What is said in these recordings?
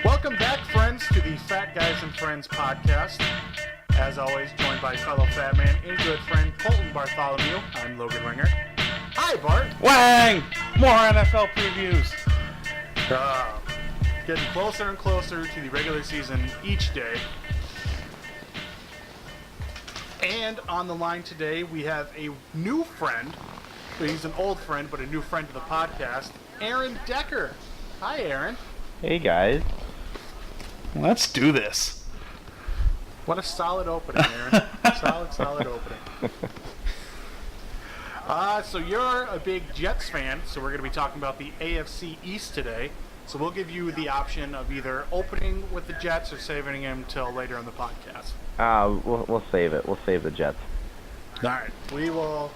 Welcome back, friends, to the Fat Guys and Friends podcast. As always, joined by fellow fat man and good friend Colton Bartholomew. I'm Logan Ringer. Hi, Bart. Wang! More NFL previews. Getting closer and closer to the regular season each day. And on the line today, we have a new friend. He's an old friend, but a new friend to the podcast, Aaron Duecker. Hi, Aaron. Hey, guys. Let's do this. What a solid opening, Aaron. solid opening. So you're a big Jets fan, so we're going to be talking about the AFC East today. So we'll give you the option of either opening with the Jets or saving him till later in the podcast. We'll save it. We'll save the Jets. All right.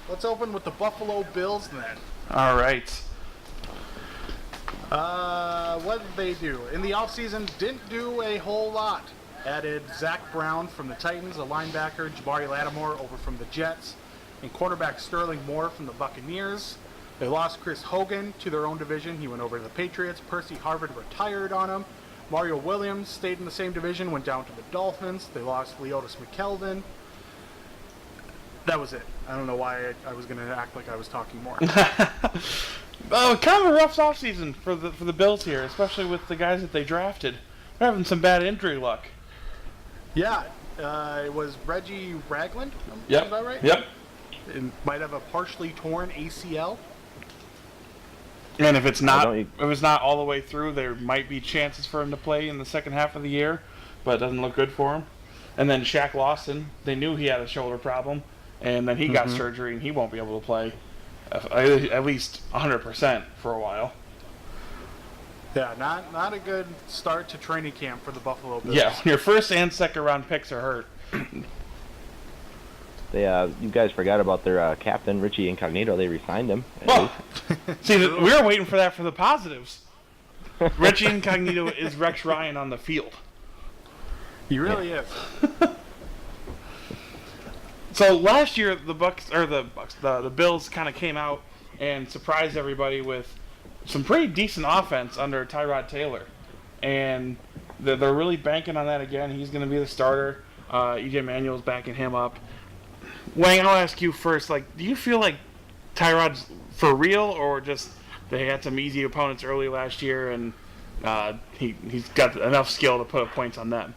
Let's open with the Buffalo Bills then. All right. What did they do? In the offseason, didn't do a whole lot. Added Zach Brown from the Titans, a linebacker, Jabari Lattimore over from the Jets, and cornerback Sterling Moore from the Buccaneers. They lost Chris Hogan to their own division. He went over to the Patriots. Percy Harvard retired on him. Mario Williams stayed in the same division, went down to the Dolphins. They lost Leotis McKeldin. That was it. I don't know why I was going to act like I was talking more. Oh, kind of a rough offseason for the Bills here, especially with the guys that they drafted. They're having some bad injury luck. Yeah, it was Reggie Ragland. Yep. Is that right? Yep. It might have a partially torn ACL. And if it's not all the way through, there might be chances for him to play in the second half of the year, but it doesn't look good for him. And then Shaq Lawson, they knew he had a shoulder problem, and then he got surgery, and he won't be able to play at least 100% for a while. Yeah, not a good start to training camp for the Buffalo Bills. Yeah, your first and second round picks are hurt. You guys forgot about their captain, Richie Incognito. They re-signed him. Well, see, we were waiting for that for the positives. Richie Incognito is Rex Ryan on the field. He really is. So last year, the Bills kind of came out and surprised everybody with some pretty decent offense under Tyrod Taylor, and they're really banking on that again. He's going to be the starter. EJ Manuel's backing him up. Wayne, I'll ask you first. Do you feel like Tyrod's for real, or just they had some easy opponents early last year, and he's got enough skill to put up points on them?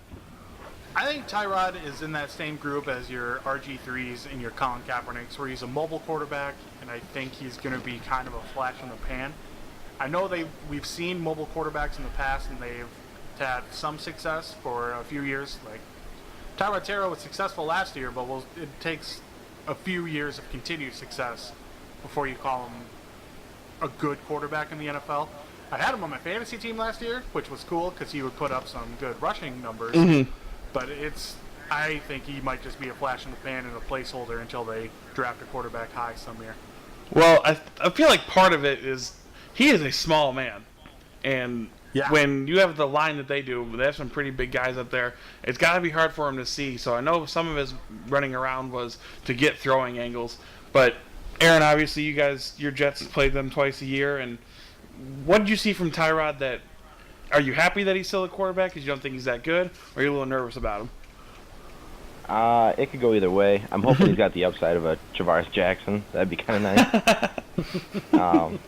I think Tyrod is in that same group as your RG3s and your Colin Kaepernicks, where he's a mobile quarterback, and I think he's going to be kind of a flash in the pan. I know we've seen mobile quarterbacks in the past, and they've had some success for a few years. Like Tyrod Taylor was successful last year, but it takes a few years of continued success before you call him a good quarterback in the NFL. I had him on my fantasy team last year, which was cool because he would put up some good rushing numbers. Mm-hmm. But I think he might just be a flash in the pan and a placeholder until they draft a quarterback high some year. Well, I feel like part of it is he is a small man. And when you have the line that they do, they have some pretty big guys up there, it's got to be hard for him to see. So I know some of his running around was to get throwing angles. But, Aaron, obviously your Jets played them twice a year. And what did you see from Tyrod are you happy that he's still a quarterback because you don't think he's that good, or are you a little nervous about him? It could go either way. I'm hoping he's got the upside of a Travaris Jackson. That'd be kind of nice.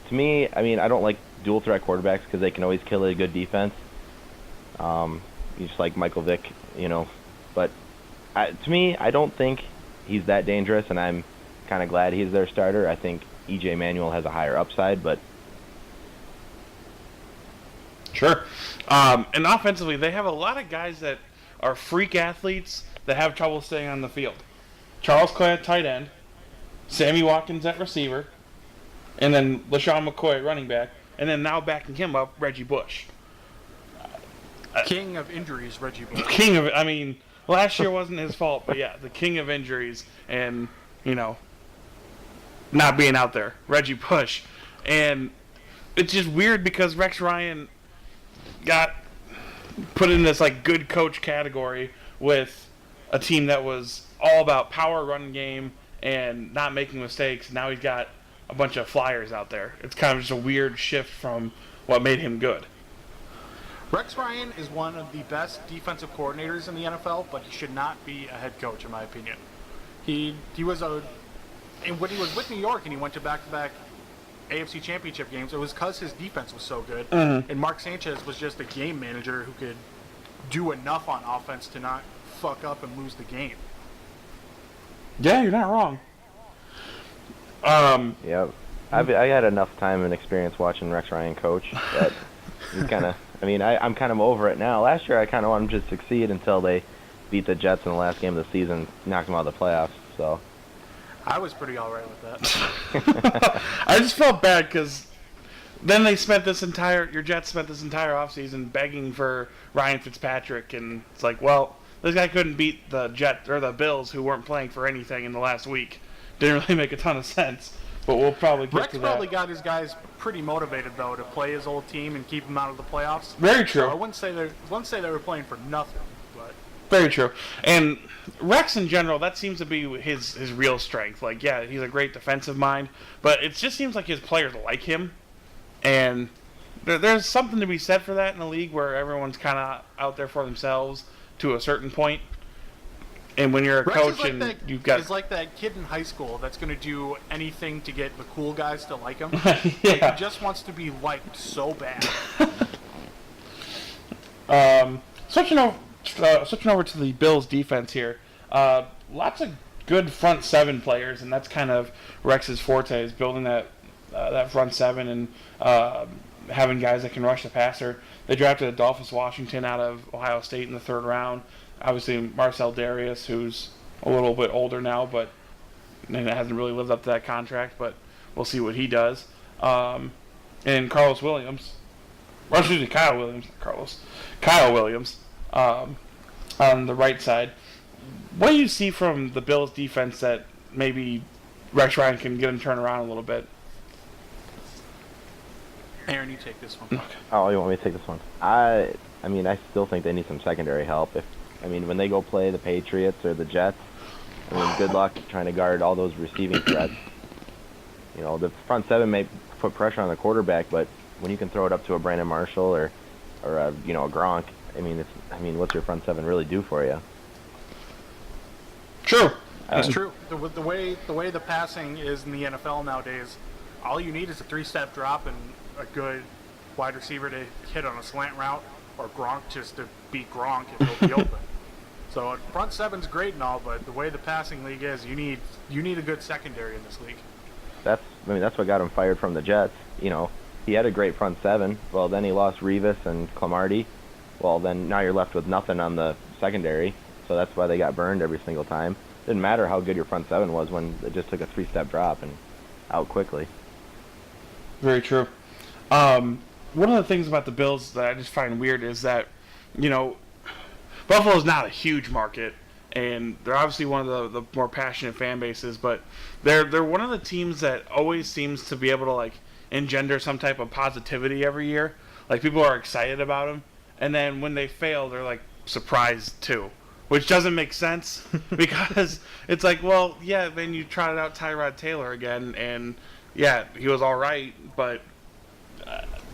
To me, I don't like dual threat quarterbacks because they can always kill a good defense. Just like Michael Vick, But to me, I don't think he's that dangerous, and I'm kind of glad he's their starter. I think EJ Manuel has a higher upside, but. Sure. And offensively, they have a lot of guys that are freak athletes that have trouble staying on the field. Charles Clay at tight end, Sammy Watkins at receiver, and then LaShawn McCoy at running back, and then now backing him up, Reggie Bush. King of injuries, Reggie Bush. Last year wasn't his fault, but yeah, the king of injuries and, not being out there, Reggie Bush. And it's just weird because Rex Ryan got put in this good coach category with a team that was all about power run game and not making mistakes. Now he's got a bunch of flyers out there. It's kind of just a weird shift from what made him good. Rex Ryan is one of the best defensive coordinators in the NFL, but he should not be a head coach, in my opinion. He was and when he was with New York and he went to back-to-back AFC Championship games, it was because his defense was so good, and Mark Sanchez was just a game manager who could do enough on offense to not fuck up and lose the game. Yeah, you're not wrong. Yeah, I had enough time and experience watching Rex Ryan coach that he's kind of. I mean, I'm kind of over it now. Last year, I kind of wanted him to succeed until they beat the Jets in the last game of the season, knocked them out of the playoffs. So I was pretty all right with that. I just felt bad because then your Jets spent this entire offseason begging for Ryan Fitzpatrick, and it's like, well, this guy couldn't beat the Jets or the Bills, who weren't playing for anything in the last week. Didn't really make a ton of sense. But we'll probably get Rex to that. probably got his guys pretty motivated though to play his old team and keep them out of the playoffs. Very true. So I wouldn't say they were playing for nothing, but Very true. And Rex in general, that seems to be his real strength. Like, yeah, he's a great defensive mind, but it just seems like his players like him. And there's something to be said for that in a league where everyone's kind of out there for themselves to a certain point. And when you're a Rex coach is like and that, you've got... is like that kid in high school that's going to do anything to get the cool guys to like him. Yeah. Like, he just wants to be liked so bad. Switching over to the Bills defense here. Lots of good front seven players, and that's kind of Rex's forte, is building that front seven and having guys that can rush the passer. They drafted Adolphus Washington out of Ohio State in the 3rd round. Obviously, Marcel Darius, who's a little bit older now, but and hasn't really lived up to that contract, but we'll see what he does. And Kyle Williams, on the right side. What do you see from the Bills' defense that maybe Rex Ryan can get him turned around a little bit? Aaron, you take this one. Okay. Oh, you want me to take this one? I mean, I still think they need some secondary help. When they go play the Patriots or the Jets, good luck trying to guard all those receiving threats. The front seven may put pressure on the quarterback, but when you can throw it up to a Brandon Marshall or a Gronk, what's your front seven really do for you? True. It's true. The way the passing is in the NFL nowadays, all you need is a 3-step drop and a good wide receiver to hit on a slant route, or Gronk just to beat Gronk and he'll be open. So front seven's great and all, but the way the passing league is, you need a good secondary in this league. That's what got him fired from the Jets. He had a great front seven. Well, then he lost Revis and Clomarty. Well, then now you're left with nothing on the secondary. So that's why they got burned every single time. Didn't matter how good your front seven was when it just took a 3-step drop and out quickly. Very true. One of the things about the Bills that I just find weird is that, Buffalo's not a huge market, and they're obviously one of the more passionate fan bases, but they're one of the teams that always seems to be able to, like, engender some type of positivity every year. Like, people are excited about them, and then when they fail, they're, like, surprised, too. Which doesn't make sense, because it's like, well, yeah, then you trotted out Tyrod Taylor again, and, yeah, he was all right, but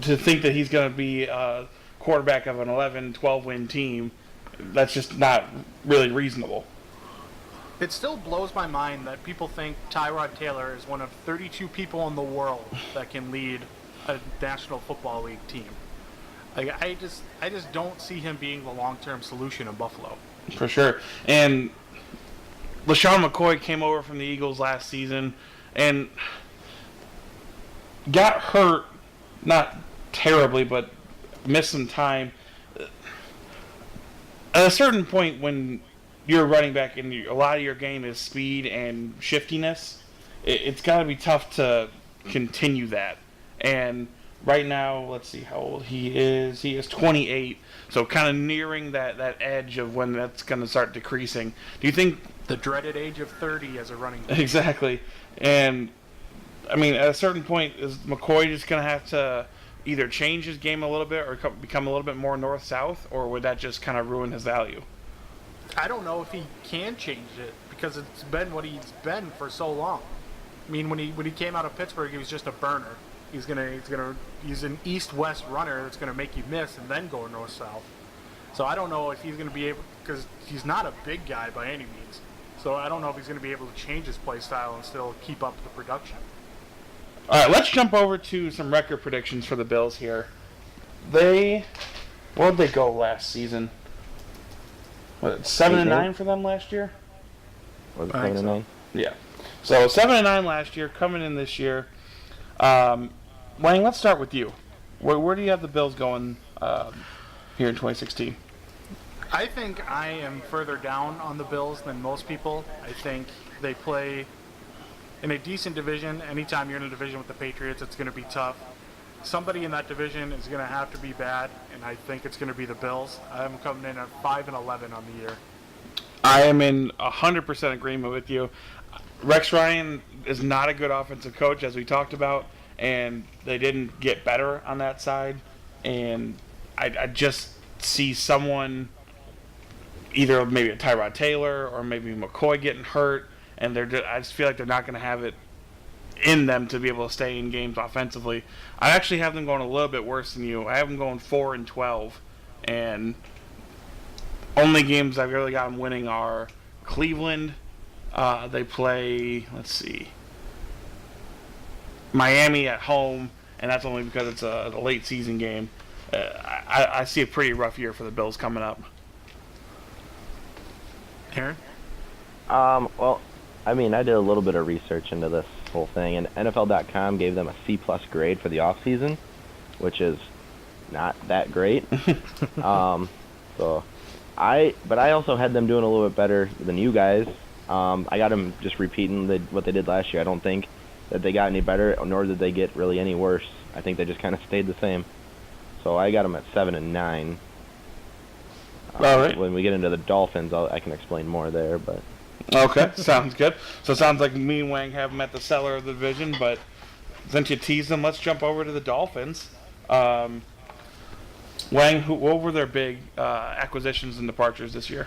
to think that he's going to be a quarterback of an 11, 12-win team, that's just not really reasonable. It still blows my mind that people think Tyrod Taylor is one of 32 people in the world that can lead a National Football League team. Like, I just don't see him being the long-term solution in Buffalo. For sure. And LaShawn McCoy came over from the Eagles last season and got hurt, not terribly, but missed some time. At a certain point, when you're a running back and a lot of your game is speed and shiftiness, it's got to be tough to continue that. And right now, let's see how old he is. He is 28, so kind of nearing that edge of when that's going to start decreasing. Do you think... The dreaded age of 30 as a running back. Exactly. And, at a certain point, is McCoy just going to have to either change his game a little bit or become a little bit more north-south, or would that just kind of ruin his value? I don't know if he can change it, because it's been what he's been for so long. When he came out of Pittsburgh, he was just a burner. He's an east-west runner that's gonna make you miss and then go north-south. So I don't know if he's gonna be able, because he's not a big guy by any means. So I don't know if he's gonna be able to change his play style and still keep up the production. All right, let's jump over to some record predictions for the Bills here. Where'd they go last season? 7-9 for them last year? Was it 7-9? Yeah. So 7-9 last year, coming in this year. Wayne, let's start with you. Where do you have the Bills going here in 2016? I think I am further down on the Bills than most people. I think they play in a decent division. Anytime you're in a division with the Patriots, it's going to be tough. Somebody in that division is going to have to be bad, and I think it's going to be the Bills. I'm coming in at 5-11 on the year. I am in 100% agreement with you. Rex Ryan is not a good offensive coach, as we talked about, and they didn't get better on that side. And I just see someone, either maybe a Tyrod Taylor or maybe McCoy getting hurt, and I just feel like they're not going to have it in them to be able to stay in games offensively. I actually have them going a little bit worse than you. I have them going 4-12, and only games I've really got them winning are Cleveland. They play, Miami at home, and that's only because it's a late season game. I see a pretty rough year for the Bills coming up. Aaron? Well, I mean, I did a little bit of research into this whole thing, and NFL.com gave them a C+ grade for the offseason, which is not that great. But I also had them doing a little bit better than you guys. I got them just repeating what they did last year. I don't think that they got any better, nor did they get really any worse. I think they just kind of stayed the same. So I got them at 7-9. All right. When we get into the Dolphins, I can explain more there, but. Okay, sounds good. So it sounds like me and Wang have them at the cellar of the division, but since you teased them, let's jump over to the Dolphins. Wang, what were their big acquisitions and departures this year?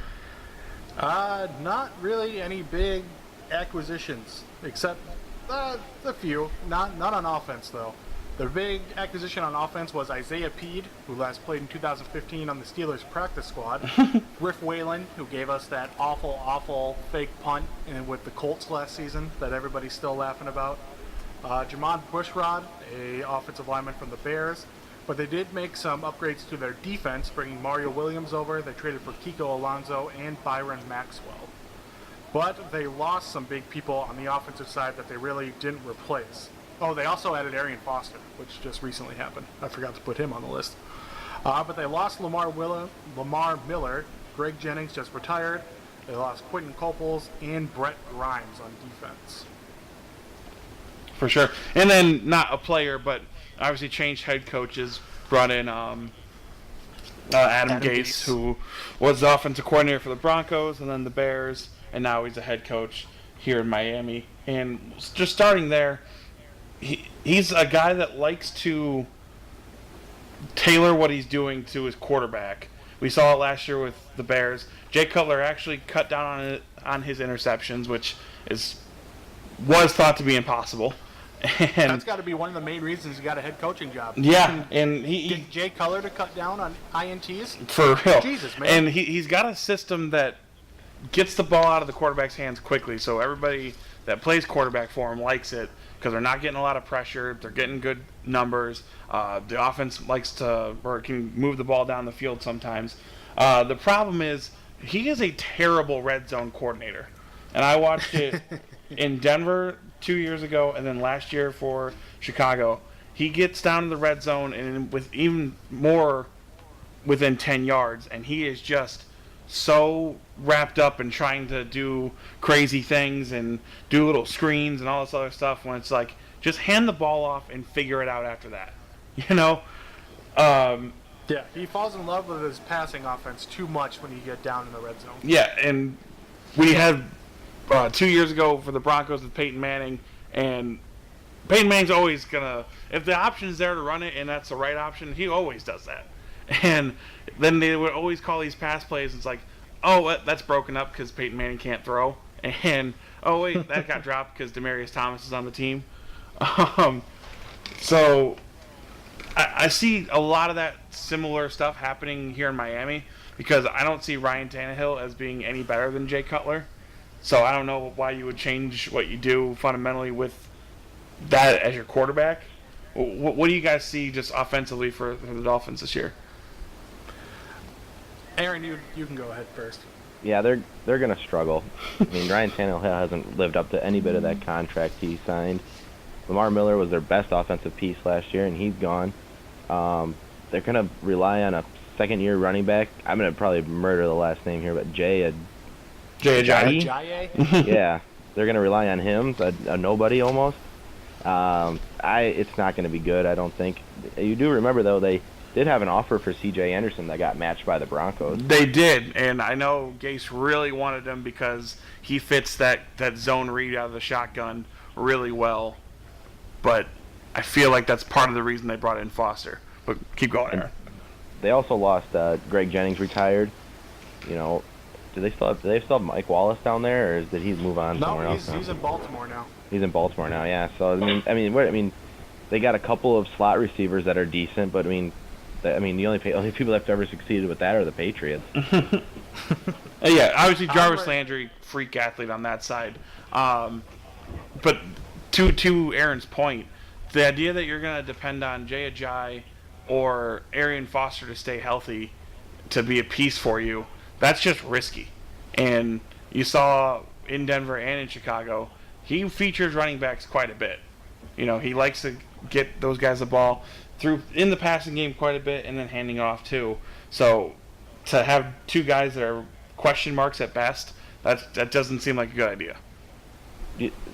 Not really any big acquisitions, except a few. Not on offense, though. The big acquisition on offense was Isaiah Peed, who last played in 2015 on the Steelers practice squad. Riff Whalen, who gave us that awful fake punt with the Colts last season that everybody's still laughing about. Jamon Bushrod, a offensive lineman from the Bears. But they did make some upgrades to their defense, bringing Mario Williams over. They traded for Kiko Alonso and Byron Maxwell. But they lost some big people on the offensive side that they really didn't replace. Oh, they also added Arian Foster, which just recently happened. I forgot to put him on the list. But they lost Lamar Miller. Greg Jennings just retired. They lost Quentin Coples and Brett Grimes on defense. For sure. And then not a player, but obviously changed head coaches. Brought in Adam Gase, who was the offensive coordinator for the Broncos and then the Bears, and now he's a head coach here in Miami. And just starting there, he's a guy that likes to tailor what he's doing to his quarterback. We saw it last year with the Bears. Jay Cutler actually cut down on his interceptions, which was thought to be impossible. And that's got to be one of the main reasons he got a head coaching job. Yeah, and get Jay Cutler to cut down on INTs? For real. Jesus, man. And he's got a system that gets the ball out of the quarterback's hands quickly, so everybody that plays quarterback for him likes it because they're not getting a lot of pressure. They're getting good numbers. The offense likes to, or can move the ball down the field sometimes. The problem is he is a terrible red zone coordinator. And I watched it in Denver 2 years ago and then last year for Chicago. He gets down to the red zone and with even more within 10 yards, and he is just so wrapped up in trying to do crazy things and do little screens and all this other stuff when it's like, just hand the ball off and figure it out after that. You know? Yeah, he falls in love with his passing offense too much when you get down in the red zone. Yeah, and we had 2 years ago for the Broncos with Peyton Manning, and Peyton Manning's always gonna, if the option's there to run it and that's the right option, he always does that. And then they would always call these pass plays. It's like, oh, that's broken up because Peyton Manning can't throw. And, oh, wait, that got dropped because Demaryius Thomas is on the team. So I see a lot of that similar stuff happening here in Miami because I don't see Ryan Tannehill as being any better than Jay Cutler. So I don't know why you would change what you do fundamentally with that as your quarterback. What do you guys see just offensively for the Dolphins this year? Aaron, you can go ahead first. Yeah, they're gonna struggle. I mean, Ryan Tannehill hasn't lived up to any bit of that contract he signed. Lamar Miller was their best offensive piece last year, and he's gone. They're gonna rely on a second-year running back. I'm gonna probably murder the last name here, but Jay Ajayi? Yeah, they're gonna rely on him, a nobody almost. It's not gonna be good, I don't think. You do remember though they did have an offer for C.J. Anderson that got matched by the Broncos. They did, and I know Gase really wanted him because he fits that zone read out of the shotgun really well. But I feel like that's part of the reason they brought in Foster. But keep going, Aaron. They also lost Greg Jennings retired. You know, do they still have Mike Wallace down there, or did he move on somewhere else? No, he's in Baltimore now. He's in Baltimore now, yeah. So I mean, they got a couple of slot receivers that are decent, but I mean, the only people that have ever succeeded with that are the Patriots. Yeah, obviously Jarvis Landry, freak athlete on that side. But to Aaron's point, the idea that you're going to depend on Jay Ajayi or Arian Foster to stay healthy to be a piece for you, that's just risky. And you saw in Denver and in Chicago, he features running backs quite a bit. You know, he likes to get those guys the ball through in the passing game quite a bit and then handing it off too. So to have two guys that are question marks at best, that doesn't seem like a good idea.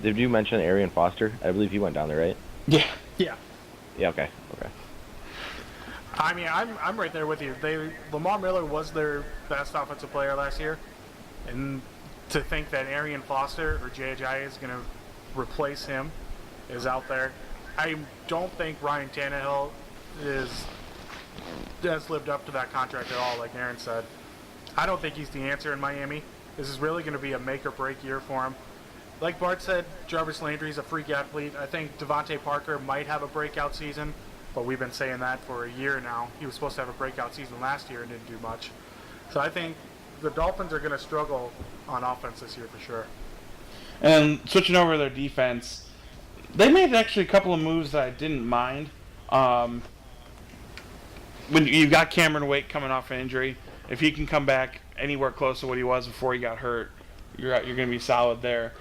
Did you mention Arian Foster? I believe he went down there, right? Yeah. Yeah. Yeah, okay. I mean, I'm right there with you. Lamar Miller was their best offensive player last year, and to think that Arian Foster or Jay Ajayi is going to replace him is out there. I don't think Ryan Tannehill has lived up to that contract at all, like Aaron said. I don't think he's the answer in Miami. This is really going to be a make or break year for him. Like Bart said, Jarvis Landry's a freak athlete. I think Devontae Parker might have a breakout season, but we've been saying that for a year now. He was supposed to have a breakout season last year and didn't do much. So I think the Dolphins are going to struggle on offense this year for sure. And switching over to their defense, they made actually a couple of moves that I didn't mind. When you've got Cameron Wake coming off an injury, if he can come back anywhere close to what he was before he got hurt, you're going to be solid there.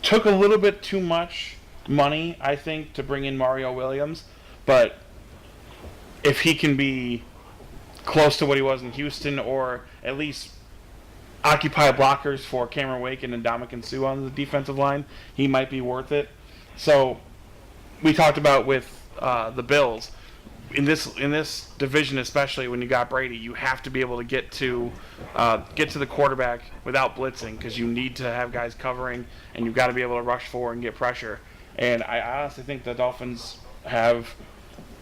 Took a little bit too much money, I think, to bring in Mario Williams, but if he can be close to what he was in Houston, or at least occupy blockers for Cameron Wake and Ndamukong Suh on the defensive line, he might be worth it. So we talked about with the Bills. In this division, especially when you got Brady, you have to be able to get to the quarterback without blitzing, because you need to have guys covering, and you've got to be able to rush forward and get pressure. And I honestly think the Dolphins have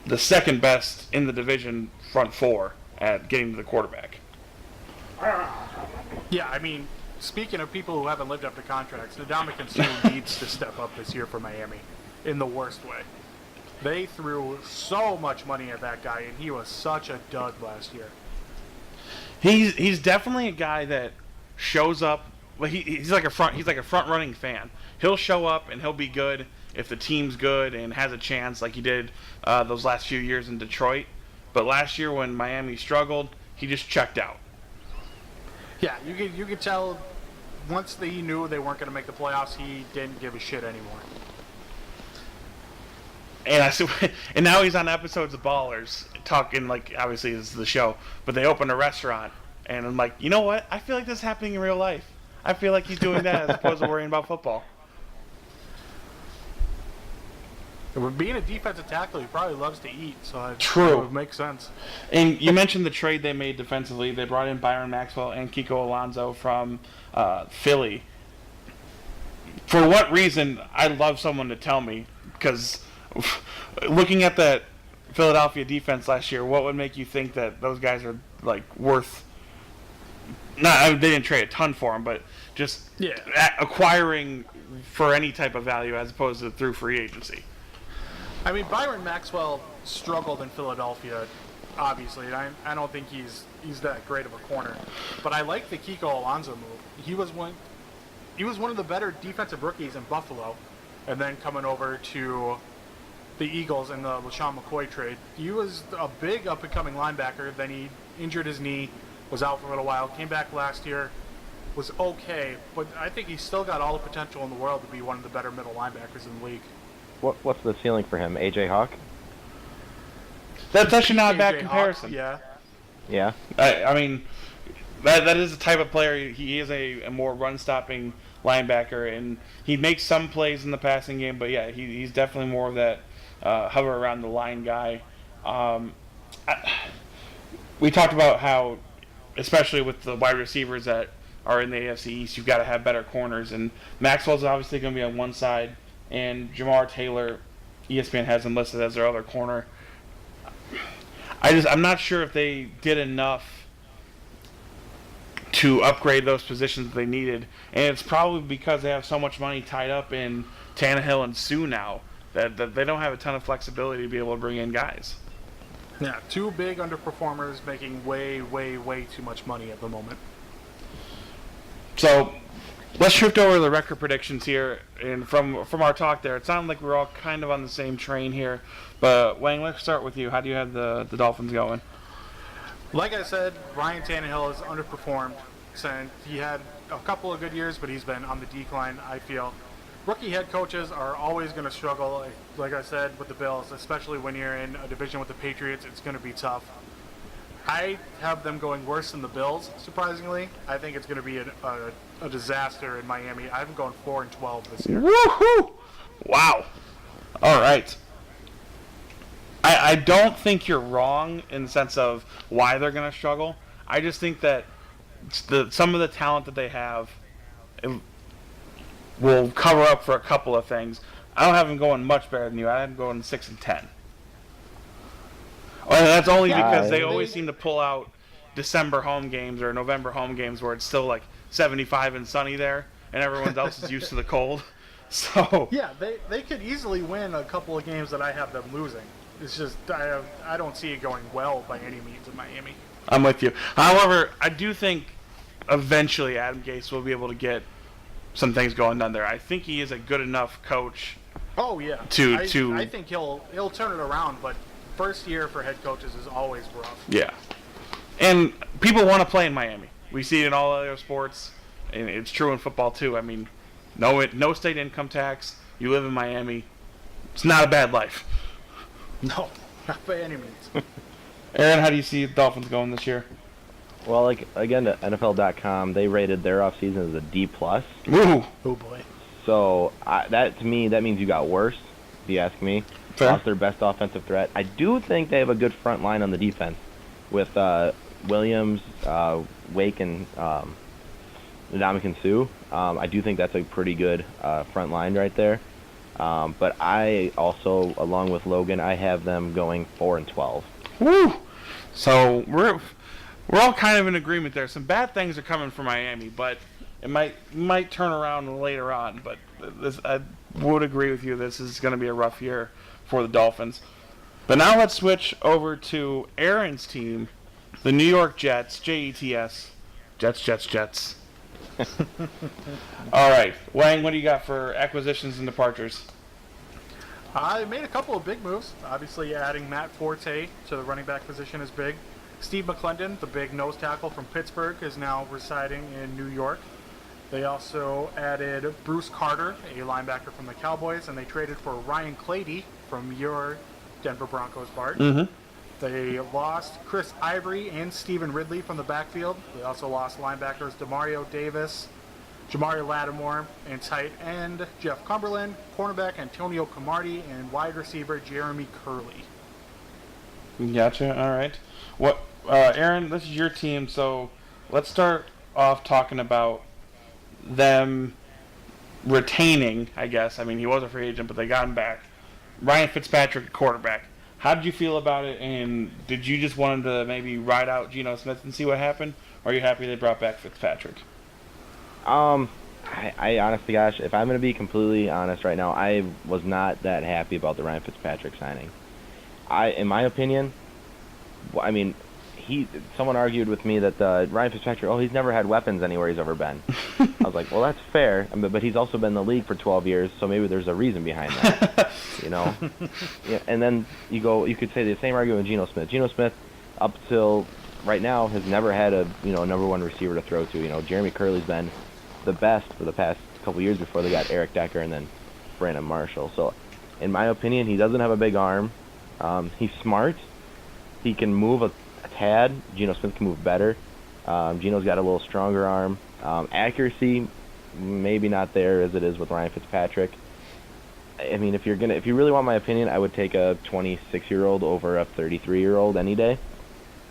the second best in the division front four at getting to the quarterback. Yeah, I mean, speaking of people who haven't lived up to contracts, Ndamukong Suh needs to step up this year for Miami in the worst way. They threw so much money at that guy, and he was such a dud last year. He's definitely a guy that shows up. Well, he's like a front running fan. He'll show up and he'll be good if the team's good and has a chance, like he did those last few years in Detroit. But last year when Miami struggled, he just checked out. Yeah, you could tell once he knew they weren't going to make the playoffs, he didn't give a shit anymore. And now he's on episodes of Ballers talking, like, obviously this is the show, but they opened a restaurant, and I'm like, you know what? I feel like this is happening in real life. I feel like he's doing that as opposed to worrying about football. With being a defensive tackle, he probably loves to eat, so True. It would make sense. And you mentioned the trade they made defensively. They brought in Byron Maxwell and Kiko Alonso from Philly. For what reason, I'd love someone to tell me, because looking at that Philadelphia defense last year, what would make you think that those guys are like worth? They didn't trade a ton for them, but just acquiring for any type of value as opposed to through free agency. I mean, Byron Maxwell struggled in Philadelphia, obviously. I don't think he's that great of a corner, but I like the Kiko Alonso move. He was one of the better defensive rookies in Buffalo, and then coming over to the Eagles in the LaShawn McCoy trade. He was a big up-and-coming linebacker. Then he injured his knee, was out for a little while, came back last year, was okay, but I think he's still got all the potential in the world to be one of the better middle linebackers in the league. What's the ceiling for him? AJ Hawk? That's actually not a bad AJ comparison. Hawk, yeah. Yeah. I mean, that is the type of player. He is a more run-stopping linebacker, and he makes some plays in the passing game. But yeah, he's definitely more of that hover around the line guy. We talked about how, especially with the wide receivers that are in the AFC East, you've got to have better corners, and Maxwell's obviously going to be on one side, and Jamar Taylor, ESPN has him listed as their other corner. I'm not sure if they did enough to upgrade those positions that they needed, and it's probably because they have so much money tied up in Tannehill and Sue now that they don't have a ton of flexibility to be able to bring in guys. Yeah, two big underperformers making way, way, way too much money at the moment. So let's shift over to the record predictions here. And from our talk there, it sounded like we're all kind of on the same train here. But Wang, let's start with you. How do you have the Dolphins going? Like I said, Ryan Tannehill has underperformed since he had a couple of good years, but he's been on the decline, I feel. Rookie head coaches are always going to struggle, like I said, with the Bills, especially when you're in a division with the Patriots. It's going to be tough. I have them going worse than the Bills, surprisingly. I think it's going to be a disaster in Miami. I have them going 4-12 this year. Woohoo! Wow. All right. I don't think you're wrong in the sense of why they're going to struggle. I just think that some of the talent that they have will cover up for a couple of things. I don't have them going much better than you. I have them going 6-10. Well, that's only because they always seem to pull out December home games or November home games where it's still like 75 and sunny there, and everyone else is used to the cold. So yeah, they could easily win a couple of games that I have them losing. It's just I don't see it going well by any means in Miami. I'm with you. However, I do think eventually Adam Gase will be able to get some things going down there. I think he is a good enough coach. Oh yeah. I think he'll turn it around, but first year for head coaches is always rough. Yeah. And people want to play in Miami. We see it in all other sports, and it's true in football too. I mean, no state income tax. You live in Miami. It's not a bad life. No, not by any means. Aaron, how do you see the Dolphins going this year? Well, again, to NFL.com, they rated their offseason as a D+. Ooh. Oh boy. So that to me, that means you got worse, if you ask me. Fair. Lost their best offensive threat. I do think they have a good front line on the defense with Williams, Wake, and Ndamukong Suh. I do think that's a pretty good front line right there. But I also, along with Logan, I have them going 4-12. Woo! So we're all kind of in agreement there. Some bad things are coming for Miami, but it might turn around later on. But I would agree with you. This is going to be a rough year for the Dolphins. But now let's switch over to Aaron's team, the New York Jets, Jets. Jets. All right, Wang, what do you got for acquisitions and departures? I made a couple of big moves. Obviously, adding Matt Forte to the running back position is big. Steve McClendon, the big nose tackle from Pittsburgh, is now residing in New York. They also added Bruce Carter, a linebacker from the Cowboys, and they traded for Ryan Clady from your Denver Broncos, Bart. Mm-hmm. They lost Chris Ivory and Stephen Ridley from the backfield. They also lost linebackers Demario Davis, Jamari Lattimore, and tight end Jeff Cumberland, cornerback Antonio Camardi, and wide receiver Jeremy Curley. Gotcha. All right. Aaron? This is your team, so let's start off talking about them retaining. I guess. I mean, he was a free agent, but they got him back. Ryan Fitzpatrick, at quarterback. How did you feel about it? And did you just want him to maybe ride out Geno Smith and see what happened? Or are you happy they brought back Fitzpatrick? I I honestly, gosh, if I'm going to be completely honest right now, I was not that happy about the Ryan Fitzpatrick signing. In my opinion, well, I mean, someone argued with me that Ryan Fitzpatrick, he's never had weapons anywhere he's ever been. I was like, well, that's fair, but he's also been in the league for 12 years, so maybe there's a reason behind that, you know. Yeah, and then you could say the same argument with Geno Smith. Geno Smith, up till right now, has never had a number one receiver to throw to. You know, Jeremy Curley's been the best for the past couple years before they got Eric Decker and then Brandon Marshall. So, in my opinion, he doesn't have a big arm. He's smart. He can move a tad. Geno Smith can move better. Geno's got a little stronger arm. Accuracy, maybe not there as it is with Ryan Fitzpatrick. I mean, if you really want my opinion, I would take a 26-year-old over a 33-year-old any day.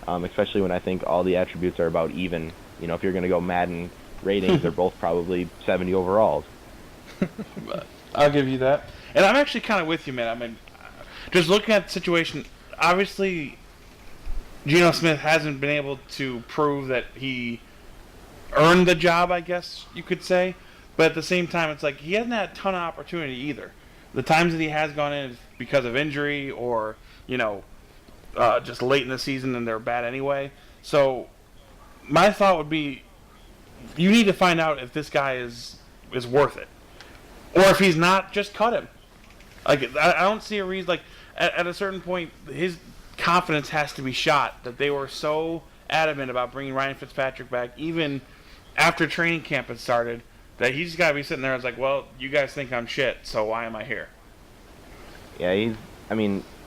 Especially when I think all the attributes are about even. You know, if you're going to go Madden ratings, they're both probably 70 overalls. I'll give you that. And I'm actually kind of with you, man. I mean, just looking at the situation, obviously, Geno Smith hasn't been able to prove that he earned the job, I guess you could say. But at the same time, it's like he hasn't had a ton of opportunity either. The times that he has gone in is because of injury or, just late in the season and they're bad anyway. So my thought would be you need to find out if this guy is worth it. Or if he's not, just cut him. Like, I don't see a reason. Like, at a certain point, his confidence has to be shot that they were so adamant about bringing Ryan Fitzpatrick back, even after training camp had started, that he's got to be sitting there and like, well, you guys think I'm shit, so why am I here? Yeah,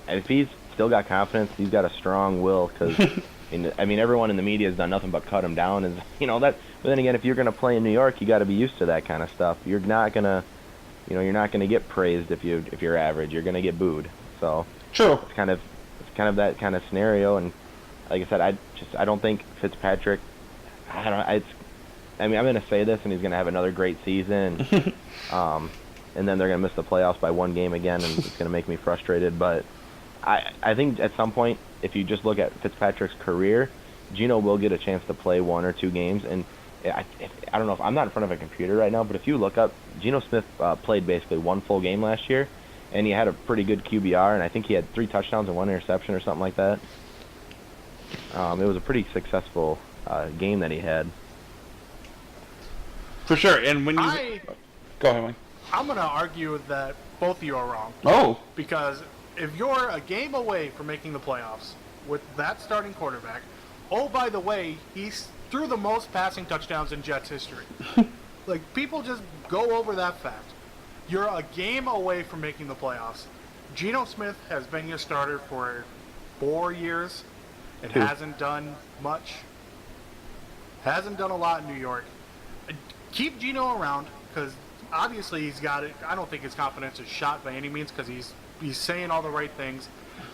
if he's still got confidence, he's got a strong will, because everyone in the media has done nothing but cut him down, and that. But then again, if you're going to play in New York, you got to be used to that kind of stuff. You're not gonna get praised if you're average. You're going to get booed. So true. It's kind of that kind of scenario, and like I said, I don't think Fitzpatrick. I'm going to say this, and he's going to have another great season, and then they're going to miss the playoffs by one game again, and it's going to make me frustrated. But I think at some point, if you just look at Fitzpatrick's career, Geno will get a chance to play one or two games. And I don't know if I'm not in front of a computer right now, but if you look up, Geno Smith played basically one full game last year, and he had a pretty good QBR, and I think he had 3 touchdowns and 1 interception or something like that. It was a pretty successful game that he had. For sure. And when you go ahead, Mike. I'm going to argue that both of you are wrong. Oh. Because if you're a game away from making the playoffs with that starting quarterback, oh, by the way, he's threw the most passing touchdowns in Jets history. Like, people just go over that fact. You're a game away from making the playoffs. Geno Smith has been your starter for 4 years. It hasn't done much. Hasn't done a lot in New York. Keep Geno around, because obviously he's got it. I don't think his confidence is shot by any means, because he's saying all the right things.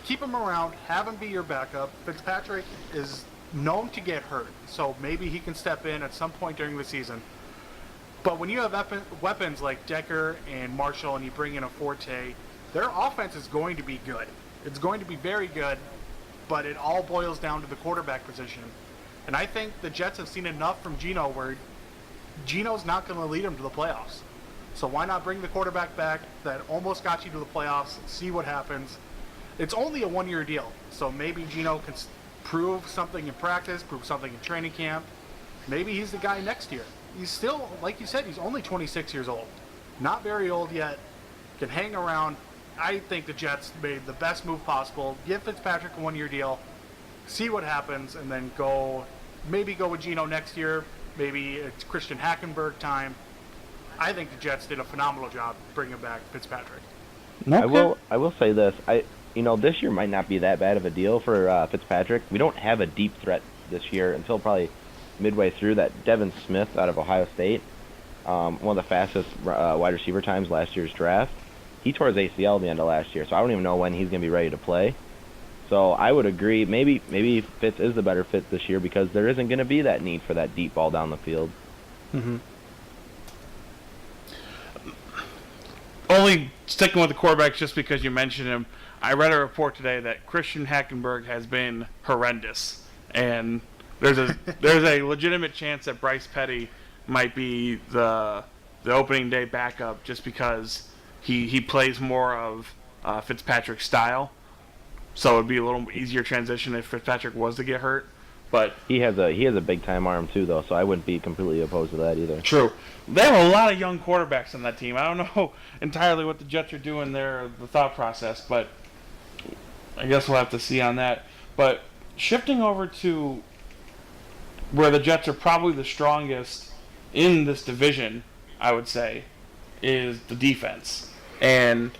Keep him around. Have him be your backup. Fitzpatrick is known to get hurt, so maybe he can step in at some point during the season. But when you have weapons like Decker and Marshall, and you bring in a Forte, their offense is going to be good. It's going to be very good, but it all boils down to the quarterback position. And I think the Jets have seen enough from Geno where Geno's not going to lead them to the playoffs. So why not bring the quarterback back that almost got you to the playoffs, see what happens. It's only a 1-year deal, so maybe Geno can prove something in practice, prove something in training camp. Maybe he's the guy next year. He's still, like you said, he's only 26 years old. Not very old yet. Can hang around. I think the Jets made the best move possible. Give Fitzpatrick a 1-year deal. See what happens, and then maybe go with Geno next year. Maybe it's Christian Hackenberg time. I think the Jets did a phenomenal job bringing back Fitzpatrick. Okay. I will say this. This year might not be that bad of a deal for Fitzpatrick. We don't have a deep threat this year until probably midway through. That Devin Smith out of Ohio State, one of the fastest wide receiver times last year's draft, he tore his ACL at the end of last year, so I don't even know when he's going to be ready to play. So I would agree, maybe Fitz is the better fit this year, because there isn't going to be that need for that deep ball down the field. Mm-hmm. Only sticking with the quarterbacks just because you mentioned him, I read a report today that Christian Hackenberg has been horrendous, and there's a legitimate chance that Bryce Petty might be the the opening day backup just because he plays more of Fitzpatrick's style. So it'd be a little easier transition if Fitzpatrick was to get hurt. But he has a big time arm too, though, so I wouldn't be completely opposed to that either. true. They have a lot of young quarterbacks on that team. I don't know entirely what the Jets are doing there, the thought process, but I guess we'll have to see on that. But shifting over to where the Jets are probably the strongest in this division, I would say, is the defense. And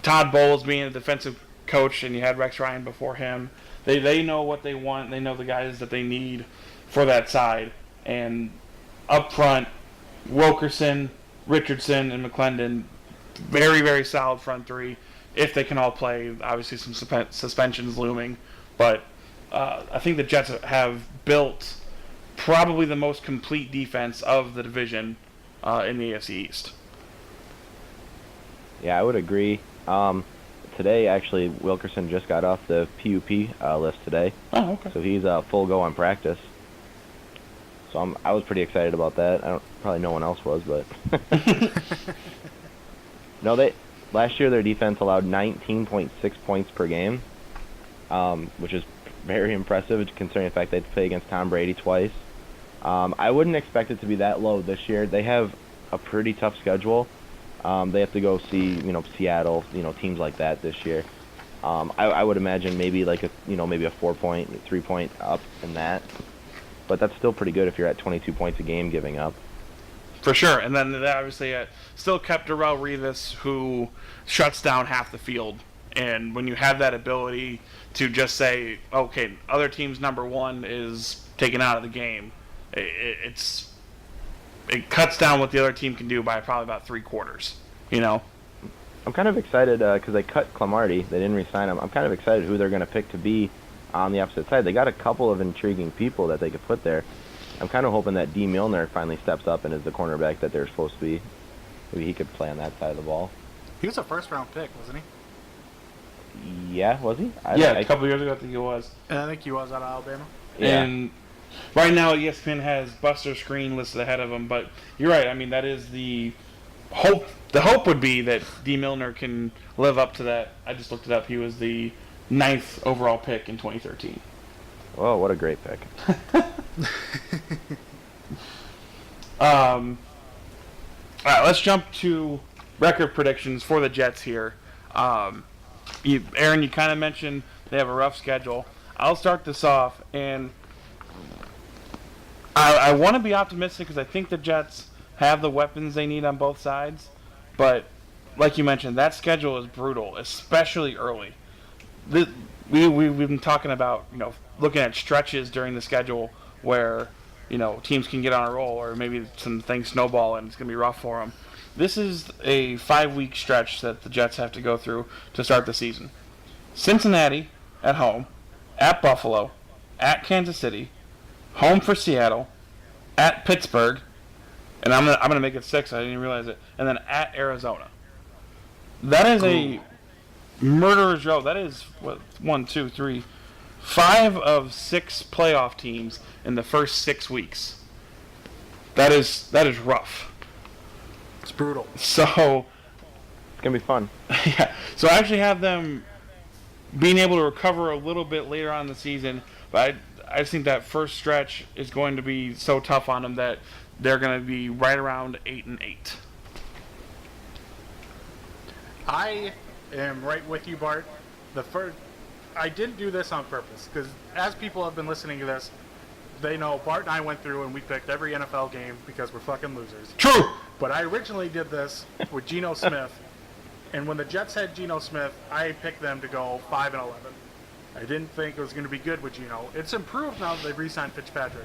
Todd Bowles being a defensive coach, and you had Rex Ryan before him, they know what they want. They know the guys that they need for that side. And up front, Wilkerson, Richardson, and McClendon, very, very solid front three. If they can all play, obviously some suspensions looming. But I think the Jets have built probably the most complete defense of the division in the AFC East. Yeah, I would agree. Today, actually, Wilkerson just got off the PUP list today. Oh, okay. So he's full go on practice. So I was pretty excited about that. Probably no one else was, but no, last year their defense allowed 19.6 points per game, which is very impressive considering the fact they play against Tom Brady twice. I wouldn't expect it to be that low this year. They have a pretty tough schedule. They have to go see, Seattle, teams like that this year. I would imagine maybe like maybe a 4-point, 3-point up in that. But that's still pretty good if you're at 22 points a game giving up. For sure. And then they obviously still kept Darrelle Revis, who shuts down half the field. And when you have that ability to just say, okay, other team's number one is taken out of the game, it cuts down what the other team can do by probably about 3/4. I'm kind of excited because they cut Clomarty. They didn't re-sign him. I'm kind of excited who they're going to pick to be on the opposite side. They got a couple of intriguing people that they could put there. I'm kind of hoping that D. Milner finally steps up and is the cornerback that they're supposed to be. Maybe he could play on that side of the ball. He was a first-round pick, wasn't he? Yeah, was he? A couple years ago I think he was. And I think he was out of Alabama. Yeah. And right now ESPN has Buster Screen listed ahead of him, but you're right. I mean, that is the hope. The hope would be that D. Milner can live up to that. I just looked it up. He was the 9th overall pick in 2013. Oh, what a great pick. All right, let's jump to record predictions for the Jets here. Aaron, you kind of mentioned they have a rough schedule. I'll start this off, and I want to be optimistic because I think the Jets have the weapons they need on both sides. But like you mentioned, that schedule is brutal, especially early. We've been talking about looking at stretches during the schedule where teams can get on a roll or maybe some things snowball and it's going to be rough for them. This is a 5-week stretch that the Jets have to go through to start the season. Cincinnati at home, at Buffalo, at Kansas City, home for Seattle, at Pittsburgh, and I'm gonna make it 6. I didn't even realize it, and then at Arizona. That is a murderer's row. That is 5 of 6 playoff teams in the first 6 weeks. That is rough. It's brutal. So It's going to be fun. yeah. So I actually have them being able to recover a little bit later on in the season, but I just think that first stretch is going to be so tough on them that they're going to be right around 8-8. I am right with you, Bart. I didn't do this on purpose because as people have been listening to this, they know Bart and I went through and we picked every NFL game because we're fucking losers. True. But I originally did this with Geno Smith, and when the Jets had Geno Smith, I picked them to go 5-11. I didn't think it was going to be good with Geno. It's improved now that they've re-signed Fitzpatrick.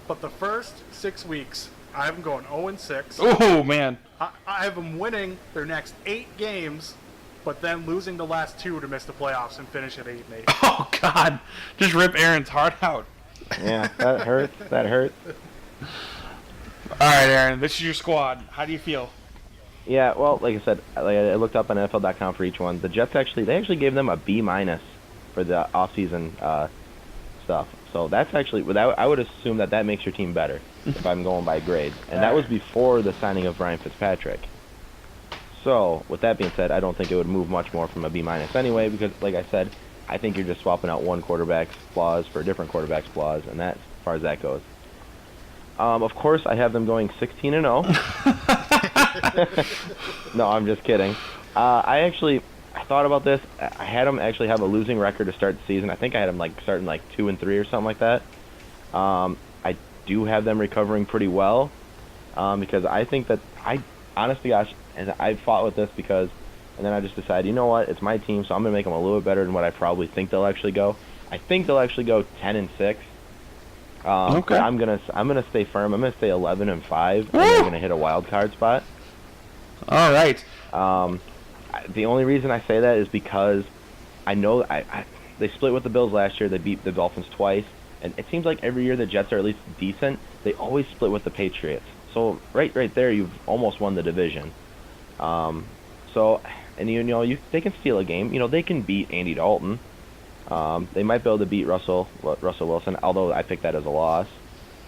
But the first 6 weeks, I have them going 0-6. Oh, man. I have them winning their next 8 games, but then losing the last 2 to miss the playoffs and finish at 8-8. Oh, God. Just rip Aaron's heart out. Yeah, that hurts. That hurts. All right, Aaron, this is your squad. How do you feel? Yeah, well, like I said, I looked up on NFL.com for each one. The Jets actually gave them a B- for the offseason stuff. So that's actually, I would assume that makes your team better. if I'm going by grade. And that was before the signing of Ryan Fitzpatrick. So, with that being said, I don't think it would move much more from a B- anyway, because, like I said, I think you're just swapping out one quarterback's flaws for a different quarterback's flaws, and that's as far as that goes. Of course, I have them going 16-0. No, I'm just kidding. I thought about this. I had them actually have a losing record to start the season. I think I had them starting 2-3 or something like that. I do have them recovering pretty well, because I think that honest to gosh, and I fought with this and then I just decided, you know what, it's my team, so I'm gonna make them a little bit better than what I probably think they'll actually go. I think they'll actually go 10-6. Okay. I'm gonna stay firm. I'm gonna stay 11-5, and they're gonna hit a wild card spot. All right. The only reason I say that is because I know they split with the Bills last year. They beat the Dolphins twice, and it seems like every year the Jets are at least decent. They always split with the Patriots. So right there, you've almost won the division. They can steal a game. They can beat Andy Dalton. They might be able to beat Russell Wilson, although I picked that as a loss.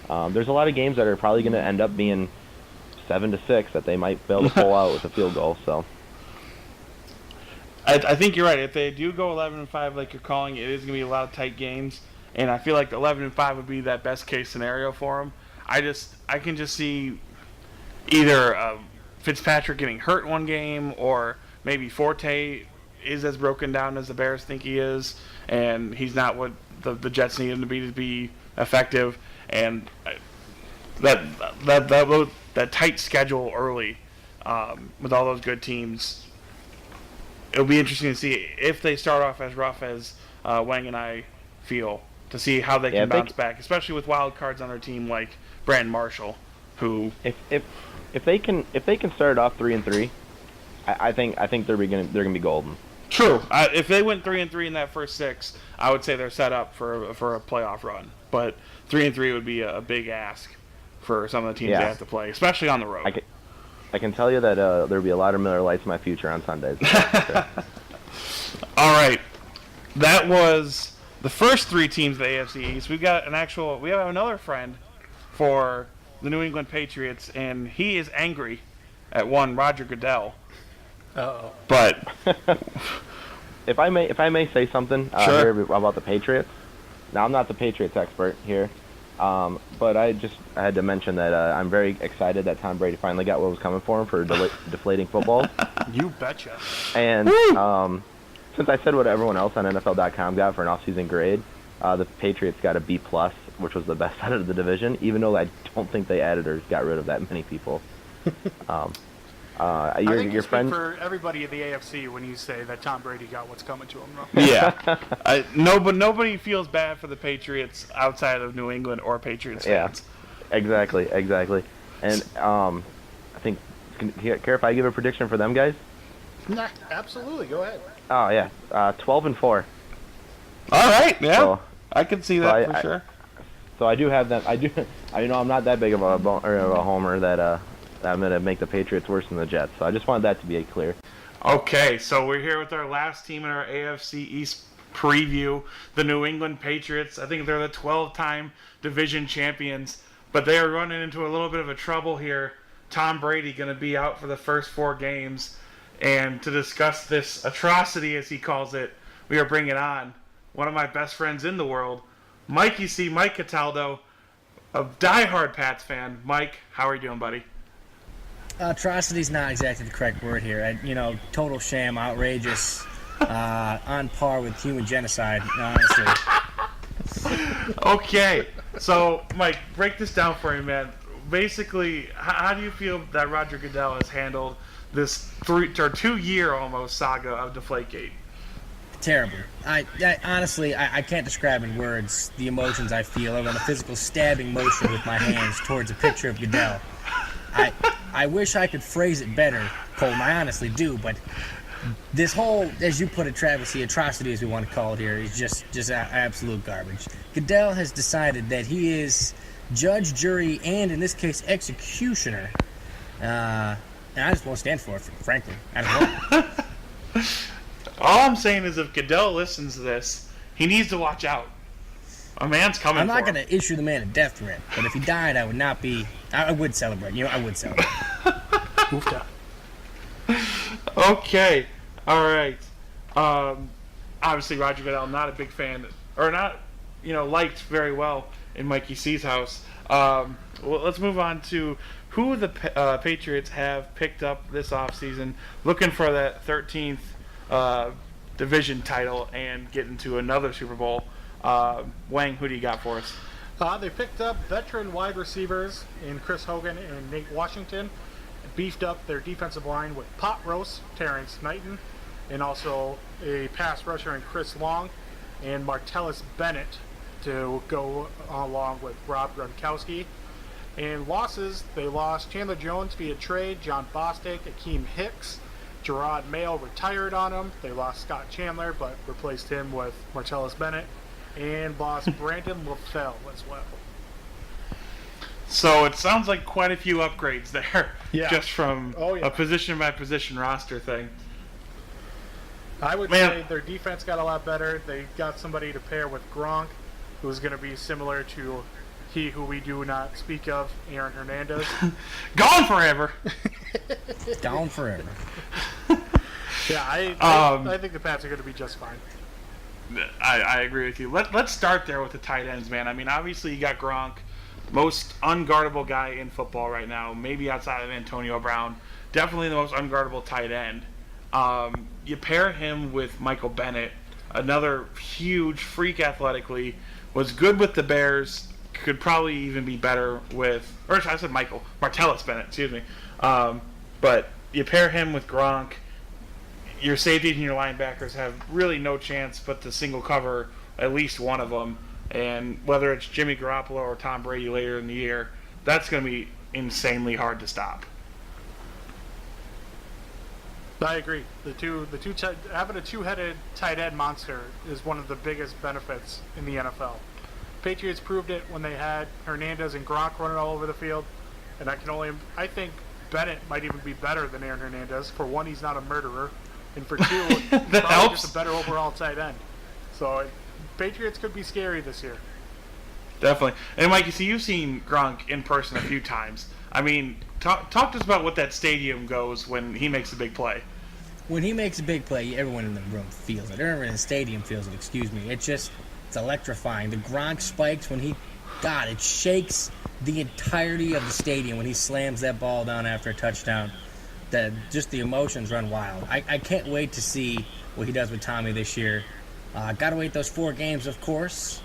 There's a lot of games that are probably going to end up being 7-6 that they might be able to pull out with a field goal. So I think you're right. If they do go 11-5, like you're calling, it is going to be a lot of tight games, and I feel like 11-5 would be that best case scenario for them. I can just see either Fitzpatrick getting hurt one game, or maybe Forte is as broken down as the Bears think he is, and he's not what the Jets need him to be effective. And that tight schedule early with all those good teams, it'll be interesting to see if they start off as rough as Wang and I feel, to see how they can bounce back, especially with wild cards on their team like Brandon Marshall, who if they can start off 3-3, I think they're gonna be golden. True. If they went 3-3 in that first 6, I would say they're set up for a playoff run. But 3-3 would be a big ask for some of the teams they have to play, especially on the road. I can tell you that there'll be a lot of Miller Lights in my future on Sundays. All right, that was the first 3 teams of the AFC East. We have another friend for the New England Patriots, and he is angry at one Roger Goodell. Uh-oh. But if I may say something sure. here about the Patriots. Now, I'm not the Patriots expert here, but I had to mention that I'm very excited that Tom Brady finally got what was coming for him for deflating footballs. You betcha. And since I said what everyone else on NFL.com got for an off-season grade, the Patriots got a B+, which was the best out of the division, even though I don't think they added or got rid of that many people. I think your friend for everybody in the AFC when you say that Tom Brady got what's coming to him. Yeah, but nobody feels bad for the Patriots outside of New England or Patriots fans. Yeah, exactly. And I think, care if I give a prediction for them guys? Nah, absolutely. Go ahead. Oh yeah, 12-4. All right, yeah, So, I can see that for sure. So I do have them. I'm not that big of a homer that I'm going to make the Patriots worse than the Jets. So I just wanted that to be clear. Okay, so we're here with our last team in our AFC East preview, the New England Patriots. I think they're the 12-time division champions, but they are running into a little bit of a trouble here. Tom Brady going to be out for the first 4 games. And to discuss this atrocity, as he calls it, we are bringing on one of my best friends in the world, Mike Cataldo, a diehard Pats fan. Mike, how are you doing, buddy? Atrocity is not exactly the correct word here. Total sham, outrageous, on par with human genocide, honestly. Okay, so Mike, break this down for me, man. Basically, how do you feel that Roger Goodell has handled this 2-year almost saga of Deflategate? Terrible. Honestly, I can't describe in words the emotions I feel. I run a physical stabbing motion with my hands towards a picture of Goodell. I wish I could phrase it better, Colton. I honestly do, but this whole, as you put it, Travis, the atrocity, as we want to call it here, is just absolute garbage. Goodell has decided that he is judge, jury, and in this case, executioner. And I just won't stand for it, frankly. I don't know. All I'm saying is if Goodell listens to this, he needs to watch out. A man's coming. I'm not for going to issue the man a death threat, but if he died, I would not be. I would celebrate. I would celebrate. Oofta. Okay, all right. Obviously, Roger Goodell, not a big fan, or not, liked very well in Mikey C's house. Well, let's move on to who the Patriots have picked up this offseason, looking for that 13th division title and get into another Super Bowl. Wang, who do you got for us? They picked up veteran wide receivers in Chris Hogan and Nate Washington, beefed up their defensive line with pot roast Terrence Knighton, and also a pass rusher in Chris Long and Martellus Bennett to go along with Rob Gronkowski. And losses, they lost Chandler Jones via trade, John Bostic, Akeem Hicks, Gerard Mayo retired on him. They lost Scott Chandler, but replaced him with Martellus Bennett, and lost Brandon LaFell as well. So it sounds like quite a few upgrades there, Yeah. just from Oh, yeah. a position-by-position roster thing. I would Man. say their defense got a lot better. They got somebody to pair with Gronk, who's going to be similar to he who we do not speak of, Aaron Hernandez. Gone forever. Down forever. Yeah, I think the Pats are going to be just fine. I agree with you. Let's start there with the tight ends, man. I mean, obviously you got Gronk, most unguardable guy in football right now, maybe outside of Antonio Brown. Definitely the most unguardable tight end. You pair him with Michael Bennett, another huge freak athletically, was good with the Bears, could probably even be better with, or I said Martellus Bennett, excuse me. But you pair him with Gronk, your safeties and your linebackers have really no chance but to single cover at least one of them. And whether it's Jimmy Garoppolo or Tom Brady later in the year, that's going to be insanely hard to stop. I agree. Having a two-headed tight end monster is one of the biggest benefits in the NFL. Patriots proved it when they had Hernandez and Gronk running all over the field, and I think Bennett might even be better than Aaron Hernandez. For one, he's not a murderer, and for two, he's probably helps. just a better overall tight end. So Patriots could be scary this year. Definitely. And Mike, you see, you've seen Gronk in person a few times. I mean, talk to us about what that stadium goes when he makes a big play. When he makes a big play, everyone in the room feels it. Everyone in the stadium feels it, excuse me. It's electrifying. The Gronk spikes it shakes the entirety of the stadium when he slams that ball down after a touchdown. Just the emotions run wild. I can't wait to see what he does with Tommy this year. Got to wait those 4 games, of course.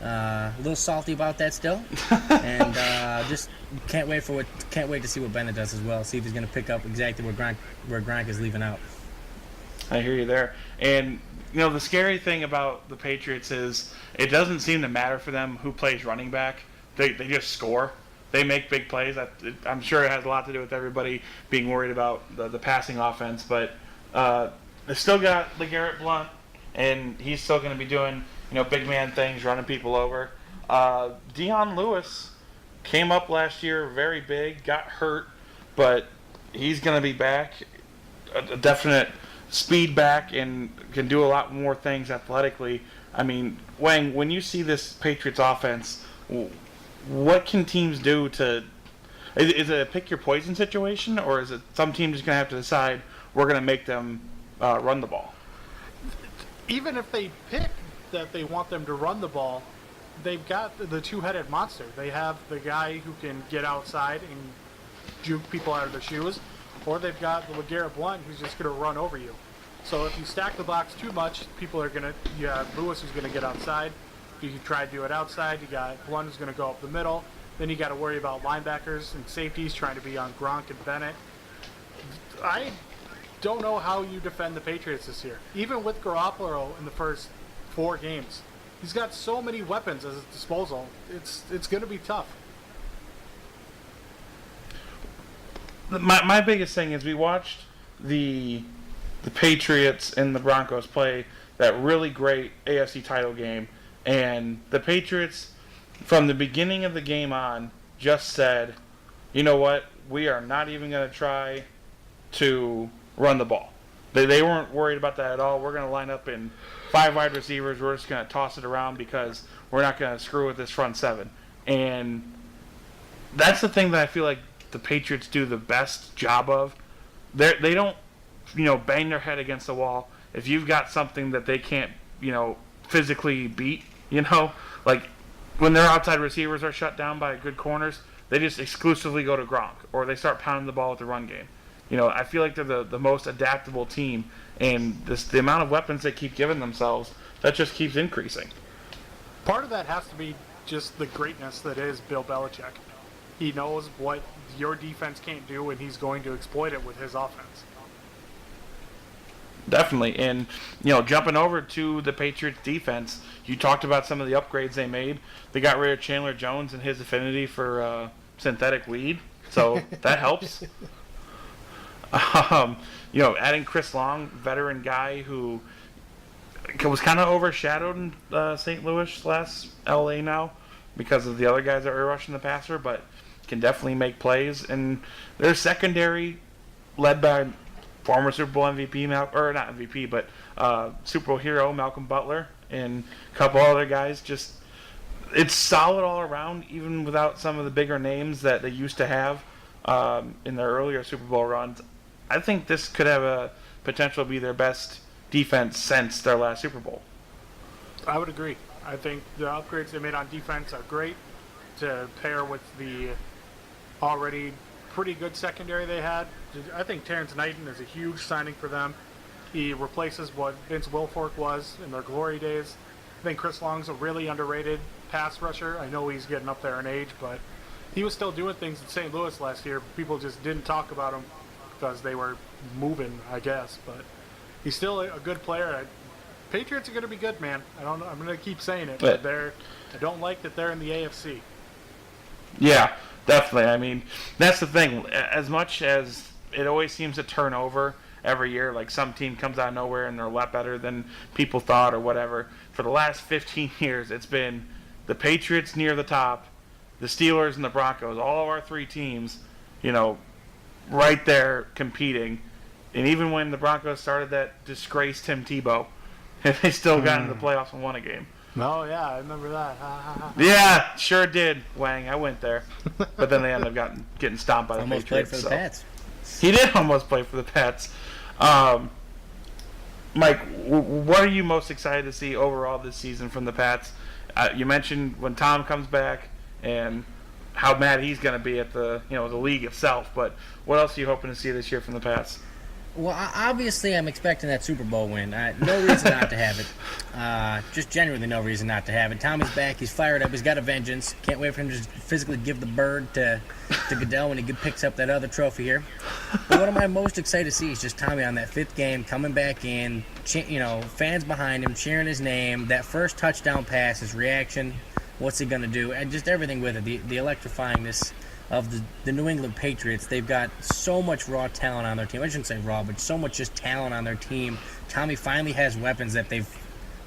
A little salty about that still, and just can't wait to see what Bennett does as well. See if he's going to pick up exactly where Gronk is leaving out. I hear you there. And the scary thing about the Patriots is it doesn't seem to matter for them who plays running back. They just score. They make big plays. I'm sure it has a lot to do with everybody being worried about the passing offense. But they still got LeGarrette Blount, and he's still going to be doing big man things, running people over. Dion Lewis came up last year very big, got hurt, but he's going to be back, a definite speed back, and can do a lot more things athletically. I mean, Wang, when you see this Patriots offense, what can teams do to... Is it a pick your poison situation, or is it some team just going to have to decide we're going to make them run the ball? Even if they pick that they want them to run the ball, they've got the two-headed monster. They have the guy who can get outside and juke people out of their shoes, or they've got the LeGarrette Blount who's just going to run over you. So if you stack the box too much, you have Lewis who's going to get outside. If you try to do it outside, you got Blount who's going to go up the middle. Then you got to worry about linebackers and safeties trying to be on Gronk and Bennett. I don't know how you defend the Patriots this year. Even with Garoppolo in the first 4 games, he's got so many weapons at his disposal. It's going to be tough. My biggest thing is we watched the Patriots and the Broncos play that really great AFC title game, and the Patriots, from the beginning of the game on, just said, you know what, we are not even going to try to run the ball. They weren't worried about that at all. We're going to line up in 5 wide receivers. We're just going to toss it around because we're not going to screw with this front seven. And that's the thing that I feel like the Patriots do the best job of. They don't, bang their head against the wall. If you've got something that they can't, physically beat, like when their outside receivers are shut down by good corners, they just exclusively go to Gronk, or they start pounding the ball with the run game. I feel like they're the most adaptable team, and the amount of weapons they keep giving themselves, that just keeps increasing. Part of that has to be just the greatness that is Bill Belichick. He knows what your defense can't do, and he's going to exploit it with his offense. Definitely. And, jumping over to the Patriots defense, you talked about some of the upgrades they made. They got rid of Chandler Jones and his affinity for synthetic weed, so that helps. Adding Chris Long, veteran guy who was kind of overshadowed in St. Louis / LA now because of the other guys that were rushing the passer, but can definitely make plays. And their secondary, led by former Super Bowl MVP, not MVP, but Super Bowl hero Malcolm Butler and a couple other guys, just it's solid all around, even without some of the bigger names that they used to have in their earlier Super Bowl runs. I think this could have a potential to be their best defense since their last Super Bowl. I would agree. I think the upgrades they made on defense are great to pair with the already pretty good secondary they had. I think Terrence Knighton is a huge signing for them. He replaces what Vince Wilfork was in their glory days. I think Chris Long's a really underrated pass rusher. I know he's getting up there in age, but he was still doing things in St. Louis last year. People just didn't talk about him because they were moving, I guess. But he's still a good player. Patriots are going to be good, man. I'm going to keep saying it, but I don't like that they're in the AFC. Yeah, definitely. I mean, that's the thing. As much as it always seems to turn over every year, like some team comes out of nowhere and they're a lot better than people thought or whatever. For the last 15 years, it's been the Patriots near the top, the Steelers and the Broncos, all of our three teams, right there competing. And even when the Broncos started that disgraced Tim Tebow, they still got into the playoffs and won a game. Oh, yeah, I remember that. Yeah, sure did, Wang. I went there. But then they ended up getting stomped by the almost Patriots. Almost played for the Pats. He did almost play for the Pats. Mike, what are you most excited to see overall this season from the Pats? You mentioned when Tom comes back and how mad he's going to be at the league itself. But what else are you hoping to see this year from the Pats? Well, obviously, I'm expecting that Super Bowl win. No reason not to have it. Just genuinely no reason not to have it. Tommy's back. He's fired up. He's got a vengeance. Can't wait for him to just physically give the bird to Goodell when he picks up that other trophy here. But what am I most excited to see is just Tommy on that fifth game, coming back in, fans behind him, cheering his name, that first touchdown pass, his reaction, what's he going to do, and just everything with it, the electrifyingness of the New England Patriots. They've got so much raw talent on their team. I shouldn't say raw, but so much just talent on their team. Tommy finally has weapons that they've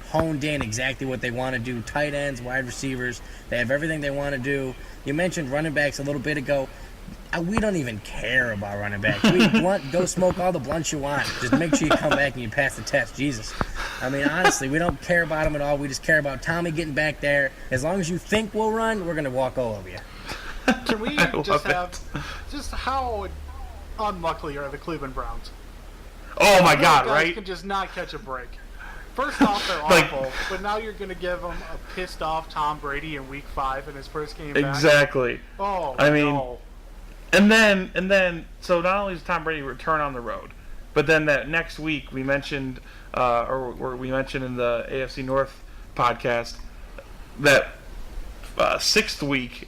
honed in exactly what they want to do. Tight ends, wide receivers, they have everything they want to do. You mentioned running backs a little bit ago. We don't even care about running backs. Go smoke all the blunts you want. Just make sure you come back and you pass the test. Jesus. I mean, honestly, we don't care about them at all. We just care about Tommy getting back there. As long as you think we'll run, we're going to walk all over you. Can we just how unlucky are the Cleveland Browns? Oh my God! Right? Can just not catch a break. First off, they're awful, but now you're going to give them a pissed off Tom Brady in Week 5 in his first game back. Exactly. Oh, I mean, no. And then, so not only does Tom Brady return on the road, but then that next week we mentioned, or we mentioned in the AFC North podcast, that 6th week,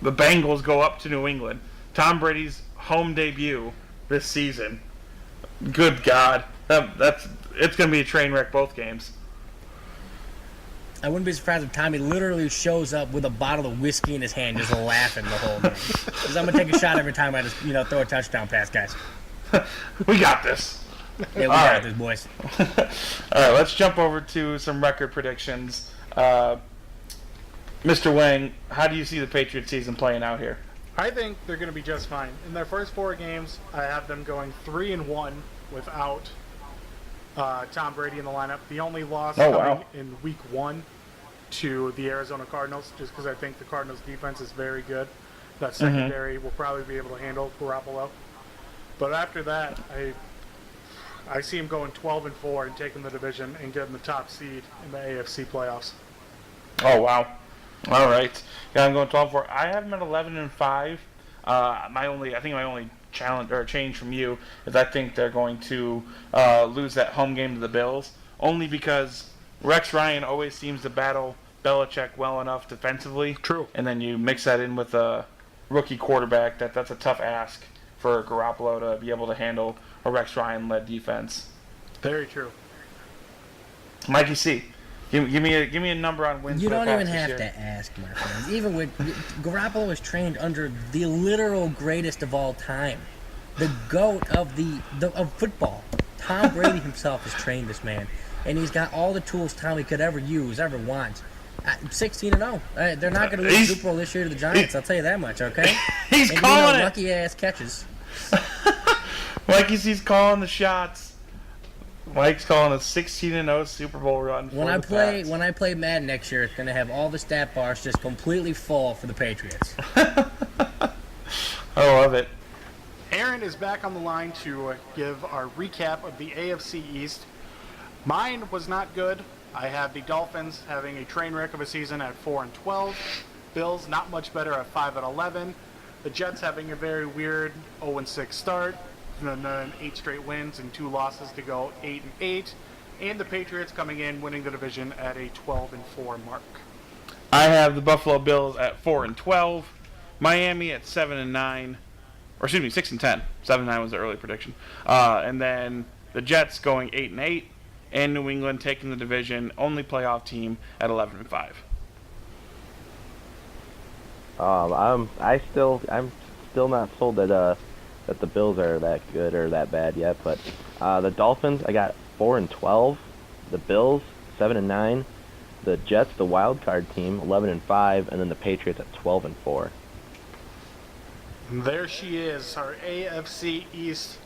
the Bengals go up to New England. Tom Brady's home debut this season. Good God, it's going to be a train wreck both games. I wouldn't be surprised if Tommy literally shows up with a bottle of whiskey in his hand, just laughing the whole game. Because I'm gonna take a shot every time I just throw a touchdown pass, guys. We got this. Yeah, we got this, boys. All right, let's jump over to some record predictions. Mr. Wang, how do you see the Patriots season playing out here? I think they're going to be just fine. In their first 4 games, I have them going 3-1 without Tom Brady in the lineup. The only loss coming in Week 1. to the Arizona Cardinals, just because I think the Cardinals defense is very good. That secondary will probably be able to handle Garoppolo. But after that, I see him going 12-4 and taking the division and getting the top seed in the AFC playoffs. Oh wow! All right, yeah, I'm going 12-4. I have him at 11-5. My only challenge or change from you is I think they're going to lose that home game to the Bills, only because Rex Ryan always seems to battle Belichick well enough defensively. True. And then you mix that in with a rookie quarterback. That's a tough ask for Garoppolo to be able to handle a Rex Ryan-led defense. Very true. Mikey C, give me a number on wins. You for the don't Pats even this have year. to ask, my friends. Even with Garoppolo was trained under the literal greatest of all time, the GOAT of of football. Tom Brady himself has trained this man, and he's got all the tools Tommy could ever use, ever want. 16-0. They're not going to lose the Super Bowl this year to the Giants. I'll tell you that much. Okay. He's and calling it. Lucky ass catches. Mikey C's calling the shots. Mike's calling a 16-0 Super Bowl run. When I play Madden next year, it's going to have all the stat bars just completely full for the Patriots. I love it. Aaron is back on the line to give our recap of the AFC East. Mine was not good. I have the Dolphins having a train wreck of a season at 4-12. Bills not much better at 5-11. The Jets having a very weird 0-6 start, and then 8 straight wins and 2 losses to go 8-8. And the Patriots coming in winning the division at a 12-4 mark. I have the Buffalo Bills at 4-12, Miami at 7-9, or excuse me, 6-10. 7-9 was the early prediction, and then the Jets going 8-8, and New England taking the division, only playoff team at 11-5. I'm still not sold that the Bills are that good or that bad yet. But the Dolphins, I got 4-12. The Bills 7-9. The Jets, the wild card team, 11-5, and then the Patriots at 12-4. And there she is, our AFC East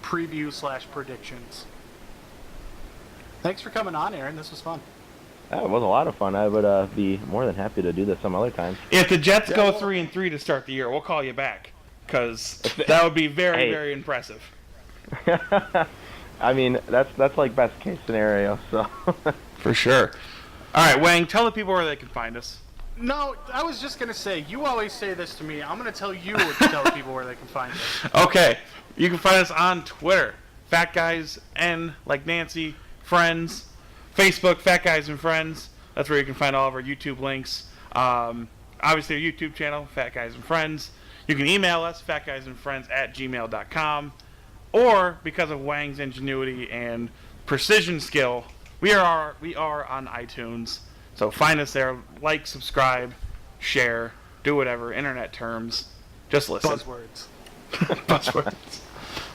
preview / predictions. Thanks for coming on, Aaron. This was fun. It was a lot of fun. I would be more than happy to do this some other time. If the Jets go 3-3 to start the year, we'll call you back, because that would be very, very impressive. I mean, that's like best case scenario. So For sure. All right, Wang, tell the people where they can find us. No, I was just going to say, you always say this to me. I'm going to tell you to tell people where they can find us. Okay, you can find us on Twitter, Fat Guys N, like Nancy, Friends. Facebook, Fat Guys and Friends. That's where you can find all of our YouTube links. Obviously, our YouTube channel, Fat Guys and Friends. You can email us, fatguysandfriends@gmail.com. Or, because of Wang's ingenuity and precision skill, we are on iTunes. So find us there, like, subscribe, share, do whatever, internet terms. Just listen. Buzzwords. Buzzwords.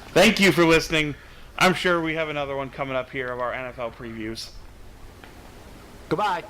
Thank you for listening. I'm sure we have another one coming up here of our NFL previews. Goodbye.